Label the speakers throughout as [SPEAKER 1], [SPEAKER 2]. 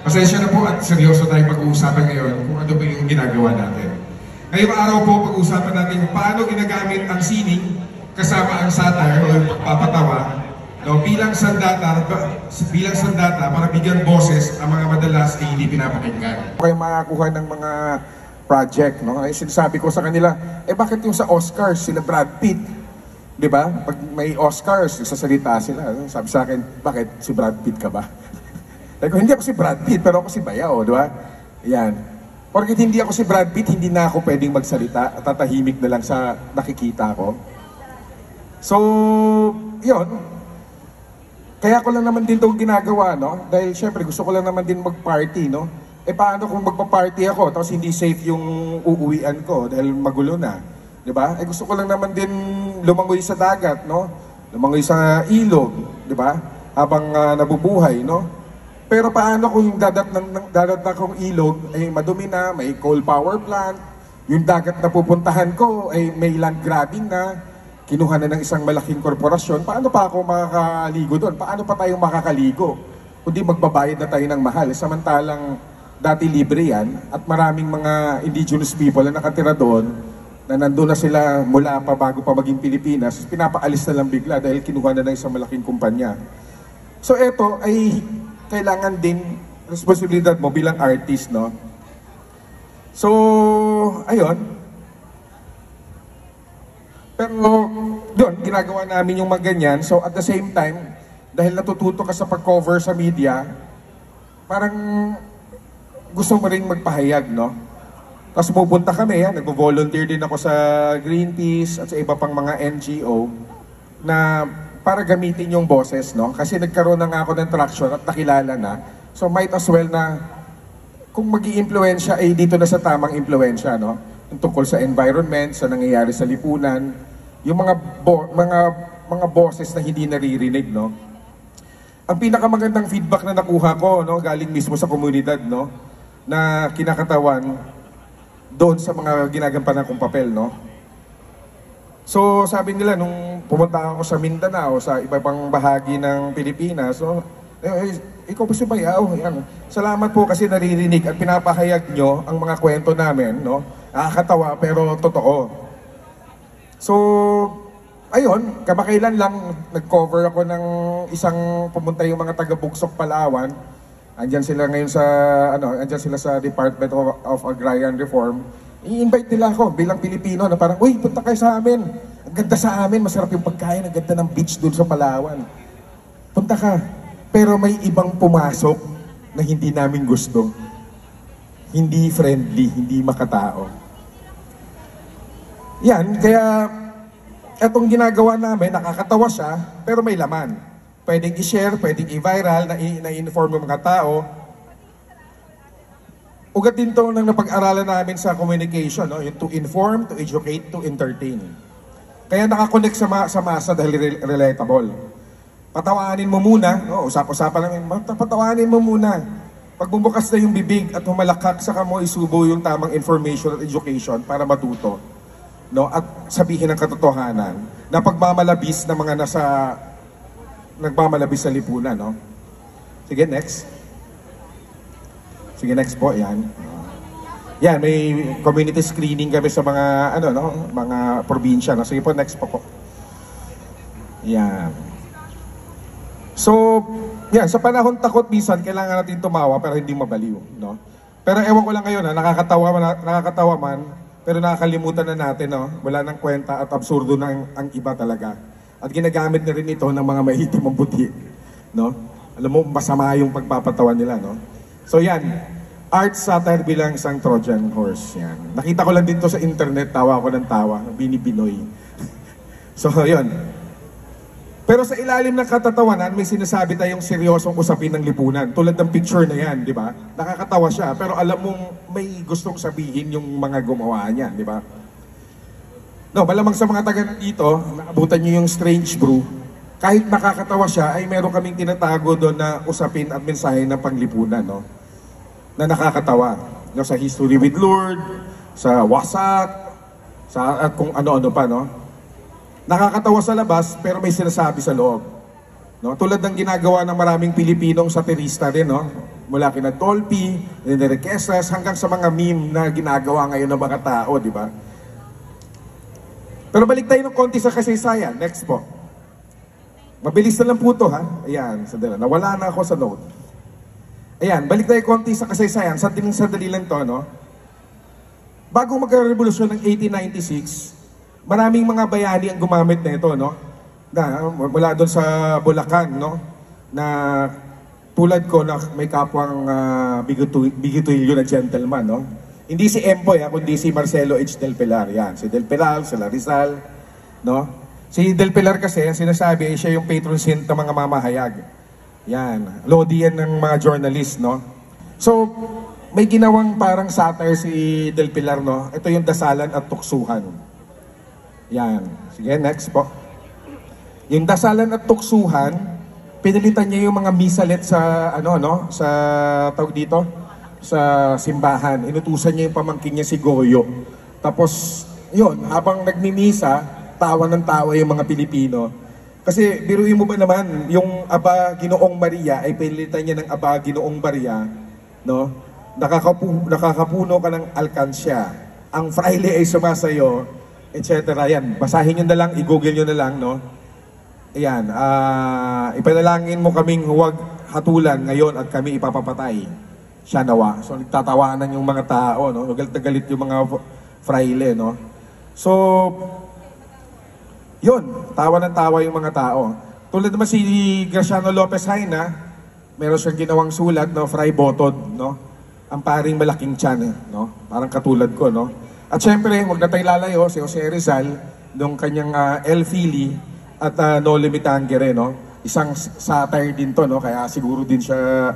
[SPEAKER 1] Pasensya na po at seryoso tayong pag-uusapan ngayon kung ano ba yung ginagawa natin. Ngayong araw po, pag-uusapan natin kung paano ginagamit ang sining kasama ang satire o yung pagpapatawa bilang sandata para bigyan boses ang mga madalas ay hindi pinapakinggan.
[SPEAKER 2] Kayo makakuha ng mga project, no? Ay sinasabi ko sa kanila, bakit yung sa Oscars, sila Brad Pitt? Di ba? Pag may Oscars, nagsasalita sila. Sabi sa akin, bakit si Brad Pitt ka ba? Sabi ko, hindi ako si Brad Pitt, pero ako si Bayao, di ba? Yan. Porkit hindi ako si Brad Pitt, hindi na ako pwedeng magsalita at tatahimik na lang sa nakikita ko. So, yun. Kaya ko lang naman din itong ginagawa, no? Dahil syempre gusto ko lang naman din mag-party, no? Paano kung magpa-party ako tapos hindi safe yung uuwian ko dahil magulo na, di ba? Gusto ko lang naman din lumangoy sa dagat, no? Lumangoy sa ilog, di ba? Habang nabubuhay, no? Pero paano kung dadat na kong ilog ay madumi na, may coal power plant, yung dagat na pupuntahan ko ay may land grabbing na, kinuha na ng isang malaking korporasyon, paano pa ako makakaligo doon? Paano pa tayo makakaligo? Kundi magbabayad na tayo ng mahal. Samantalang dati libre yan at maraming mga indigenous people na nakatira doon na nandun na sila mula pa bago pa maging Pilipinas, pinapaalis na lang bigla dahil kinuha na ng isang malaking kumpanya. So eto ay kailangan din responsibilidad mo bilang artist, no? So, ayun. Pero doon, ginagawa namin yung mga ganyan. So at the same time, dahil natututo ka sa pag-cover sa media, parang gusto mo rin magpahayag, no? Tapos pupunta kami, nagvo-volunteer din ako sa Greenpeace at sa iba pang mga NGO na para gamitin yung boses, no? Kasi nagkaroon na nga ako ng traction at nakilala na. So might as well na kung mag-i-impluensya ay dito na sa tamang impluensya, no? Yung tungkol sa environment, sa nangyayari sa lipunan, yung mga boses na hindi naririnig, no? Ang pinakamagandang feedback na nakuha ko, no, galing mismo sa komunidad, no, na kinakatawan doon sa mga ginagampanan kong papel, no. So, sabi nila nung pumunta ako sa Mindanao, sa iba pang bahagi ng Pilipinas, no, ikaw ba si Bayao? Yan. Salamat po kasi naririnig at pinapahayag nyo ang mga kwento namin, no? Nakakatawa pero totoo. So, ayun, kamakailan lang nag-cover ako ng isang pumunta yung mga taga-Bugsok, Palawan. Andyan sila ngayon sa andyan sila sa Department of Agrarian Reform. I-invite nila ako bilang Pilipino na parang, uy, punta kayo sa amin. Ang ganda sa amin, masarap yung pagkain, ang ganda ng beach doon sa Palawan. Punta ka. Pero may ibang pumasok na hindi namin gusto. Hindi friendly, hindi makatao. Yan, kaya etong ginagawa namin, nakakatawa siya, pero may laman. Pwedeng i-share, pwedeng i-viral, na-inform ng mga tao. Ugat din to nang napag-aralan namin sa communication, no? Yung to inform, to educate, to entertain. Kaya nakakonect sa masa dahil relatable. Patawanin mo muna, no? Usap-usapan namin, patawanin mo muna. Pag bumukas na yung bibig at humalakak, saka mo isubo yung tamang information at education para matuto. No? At sabihin ang katotohanan na pagmamalabis ng mga nagmamalabis sa lipunan, no? Sige, next. Sige, next po, yan. Yan, may community screening kami sa mga, mga probinsya, no? Sige po, next po. Yan. So, yan, sa panahon takot, minsan, kailangan natin tumawa pero hindi mabaliw, no? Pero ewan ko lang ngayon, nakakatawa man, pero nakakalimutan na natin, no? Wala nang kwenta at absurdo na ang iba talaga. At ginagamit na rin ito ng mga mahitim ang buti, no? Alam mo, masama yung pagpapatawa nila, no? So yan, art satire bilang isang Trojan horse, yan. Nakita ko lang din to sa internet, tawa ako ng tawa, Binibinoy. So yun. Pero sa ilalim ng katatawanan, may sinasabi tayong seryosong usapin ng lipunan. Tulad ng picture na yan, di ba? Nakakatawa siya, pero alam mong may gustong sabihin yung mga gumawa niya, di ba? No, malamang sa mga taga dito, naabutan nyo yung Strange Brew. Kahit nakakatawa siya, ay meron kaming tinatago doon na usapin at mensahe ng panglipunan, no? Na nakakatawa. No, sa History with Lord, sa Wasak, at kung ano-ano pa, no? Nakakatawa sa labas, pero may sinasabi sa loob. No? Tulad ng ginagawa ng maraming Pilipinong satirista rin, no? Mula kina Dolphy, Rene Requesas, hanggang sa mga meme na ginagawa ngayon ng mga tao, di ba? Pero balik tayo ng konti sa kasaysayan. Next po. Mabilis na lang po to, ha? Ayan, sandali. Nawala na ako sa note. Ayan, balik tayo konti sa kasaysayan. Sandali lang to, no? Bago magkarevolusyon ng 1896, maraming mga bayani ang gumamit na ito, no? Mula doon sa Bulacan, no? Na tulad ko na may kapwang bigituilyo na gentleman, no? Hindi si Empoy, kundi si Marcelo H. Del Pilar. Yan, si Del Pilar, si Rizal, no? Si Del Pilar kasi, sinasabi, siya yung patron saint ng mga mamahayag. Yan, lodi yan ng mga journalist, no? So, may ginawang parang satire si Del Pilar, no? Ito yung dasalan at tuksuhan. Yan. Sige, next po. Yung dasalan at tuksuhan, pinalitan niya yung mga misalet sa sa tawag dito, sa simbahan. Inutusan niya yung pamangkin niya si Goyo. Tapos, yun, habang nagmimisa, tawa ng tawa yung mga Pilipino. Kasi biruin mo ba naman, yung Aba Ginoong Maria ay pinalitan niya ng Aba Ginoong Maria, no? Nakakapuno ka ng alkansya. Ang fraile ay sumasayo, etc. Yan, basahin nyo na lang, i-google nyo na lang, no? Ayan, ipanalangin mo kaming huwag hatulan ngayon at kami ipapapatay. Siya nawa. So, nagtatawanan yung mga tao, no? Galit na galit yung mga fraile, no? So, yun, tawa ng tawa yung mga tao. Tulad naman si Graciano Lopez Haina, meron siyang ginawang sulat, no? Fray Botod, no? Ang paring malaking tiyan, no? Parang katulad ko, no? At syempre, huwag na tayo lalayo, si Jose Rizal, nung kanyang El Fili, at No Limitangere, no? Isang satire din to, no? Kaya siguro din siya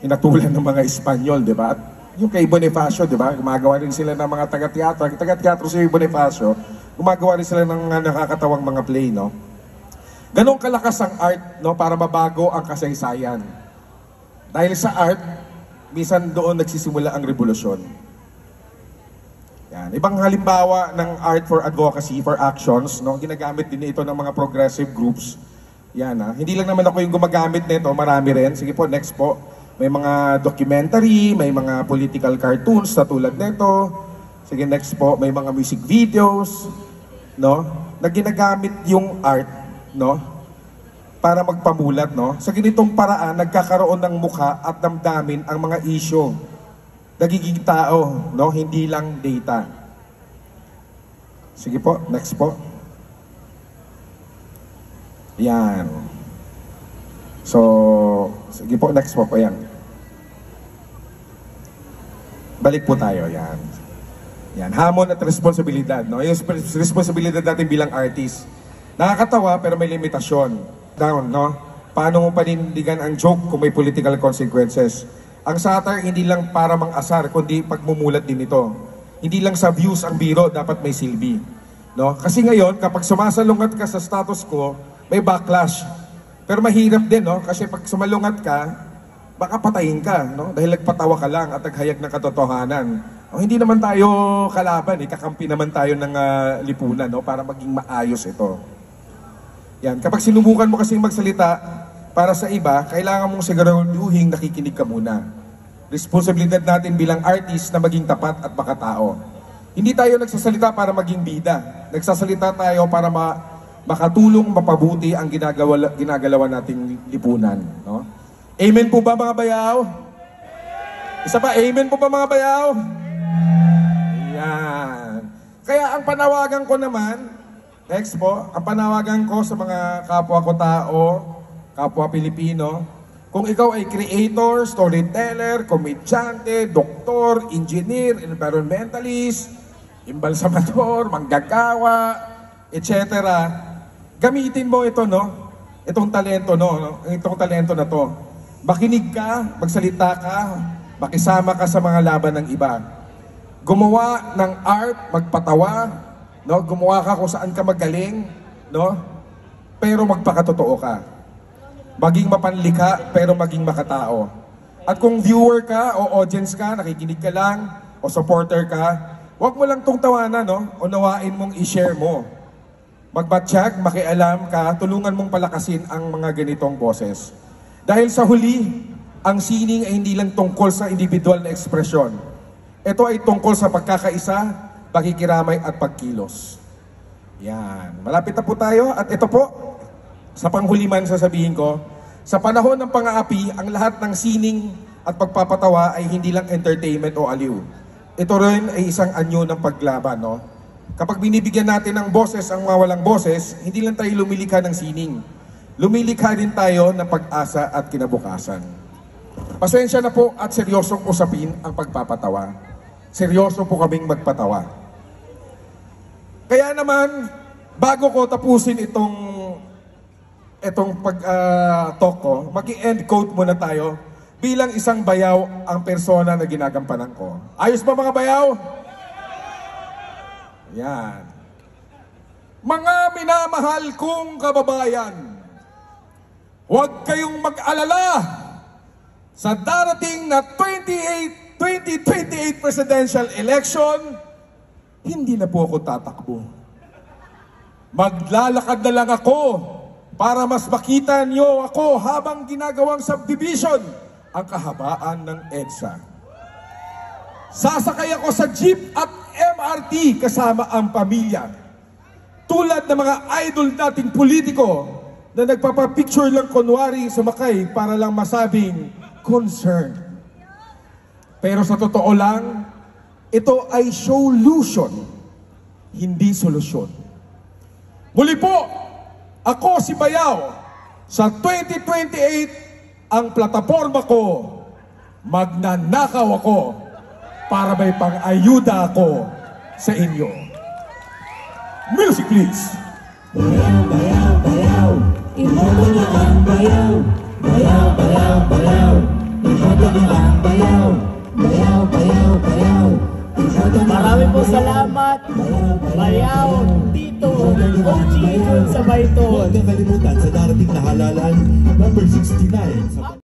[SPEAKER 2] hinatulan ng mga Espanyol, di ba? At yung kay Bonifacio, di ba? Gumagawa rin sila ng mga taga-teatro. Taga-teatro si Bonifacio, gumagawa rin sila ng nakakatawang mga play, no? Ganong kalakas ang art, no? Para mabago ang kasaysayan. Dahil sa art, minsan doon nagsisimula ang revolusyon. Yan. Ibang halimbawa ng art for advocacy, for actions, no? Ginagamit din ito ng mga progressive groups. Yan, ha? Hindi lang naman ako yung gumagamit nito, marami rin. Sige po, next po. May mga documentary, may mga political cartoons na tulad nito. Sige, next po. May mga music videos, no? Na ginagamit yung art, no? Para magpamulat, no? Sa ganitong paraan, nagkakaroon ng mukha at damdamin ang mga issue. Nagiging tao, no? Hindi lang data. Sige po, next po. Yan. So, sige po, next po yan. Balik po tayo, yan. Yan, hamon at responsibilidad, no? Yung responsibilidad natin bilang artist. Nakakatawa pero may limitasyon. Down, no? Paano mo panindigan ang joke kung may political consequences? Ang satire hindi lang para mang-asar, kundi pagmumulat din ito. Hindi lang sa views ang biro, dapat may silbi. No? Kasi ngayon, kapag sumasalungat ka sa status quo, may backlash. Pero mahirap din, no? Kasi pag sumalungat ka, baka patayin ka, no? Dahil nagpatawa ka lang at naghayag ng katotohanan. O, hindi naman tayo kalaban, kakampi naman tayo ng lipunan, no? Para maging maayos ito. Yan, kapag sinubukan mo kasing magsalita para sa iba, kailangan mong siguraduhin nakikinig ka muna. Responsibilidad natin bilang artist na maging tapat at makatao. Hindi tayo nagsasalita para maging bida. Nagsasalita tayo para makatulong mapabuti ang ginagalawan nating lipunan. No? Amen po ba mga bayaw? Isa pa, amen po ba mga bayaw? Yan. Kaya ang panawagan ko naman, next po, ang panawagan ko sa mga kapwa ko tao, kapwa Pilipino, kung ikaw ay creator, storyteller, komedyante, doktor, engineer, environmentalist, imbalsamador, manggagawa, etc. Gamitin mo ito, no? Itong talento, no? Itong talento na to. Makinig ka, magsalita ka, makisama ka sa mga laban ng iba. Gumawa ng art, magpatawa, no? Gumawa ka kung saan ka magaling, no? Pero magpakatotoo ka. Maging mapanlikha, pero maging makatao. At kung viewer ka o audience ka, nakikinig ka lang, o supporter ka, huwag mo lang tong tawanan, no? Unawain mong i-share mo. Magbatsyag, makialam ka, tulungan mong palakasin ang mga ganitong boses. Dahil sa huli, ang sining ay hindi lang tungkol sa individual na ekspresyon. Ito ay tungkol sa pagkakaisa, pakikiramay at pagkilos. Yan. Malapit na po tayo at ito po, sa panghuliman sasabihin ko, sa panahon ng pang-aapi, ang lahat ng sining at pagpapatawa ay hindi lang entertainment o aliw. Ito rin ay isang anyo ng paglaban, no? Kapag binibigyan natin ng boses ang mga walang boses, hindi lang tayo lumilikha ng sining. Lumilikha din tayo ng pag-asa at kinabukasan. Pasensya na po at seryosong usapin ang pagpapatawa. Seryoso po kaming magpatawa. Kaya naman, bago ko tapusin itong pag-talk ko, mag-i-end quote muna tayo bilang isang bayaw ang persona na ginagampanan ko. Ayos ba mga bayaw? Yan. Mga minamahal kong kababayan, huwag kayong mag-alala sa darating na 2028 presidential election. Hindi na po ako tatakbo. Maglalakad na lang ako para mas makita niyo ako habang ginagawang subdivision ang kahabaan ng EDSA. Sasakay ako sa jeep at MRT kasama ang pamilya. Tulad ng mga idol nating politiko na nagpapapicture lang kunwari sumakay para lang masabing concerned. Pero sa totoo lang, ito ay solution, hindi solusyon. Muli po, ako si Bayaw. Sa 2028, ang plataforma ko, magnanakaw ako para may pang-ayuda ako sa inyo. Music please!
[SPEAKER 3] Bayaw, bayaw, bayaw, iboto niyo ang bayaw. Bayaw, bayaw, bayaw, iboto niyo ang bayaw. Bayaw, bayaw, bayaw, iboto niyo.
[SPEAKER 4] Maraming po salamat, Bayaw, Tito, OG Jun sa Bayton.
[SPEAKER 3] Huwag kang kalimutan sa darating na halalan, number 69.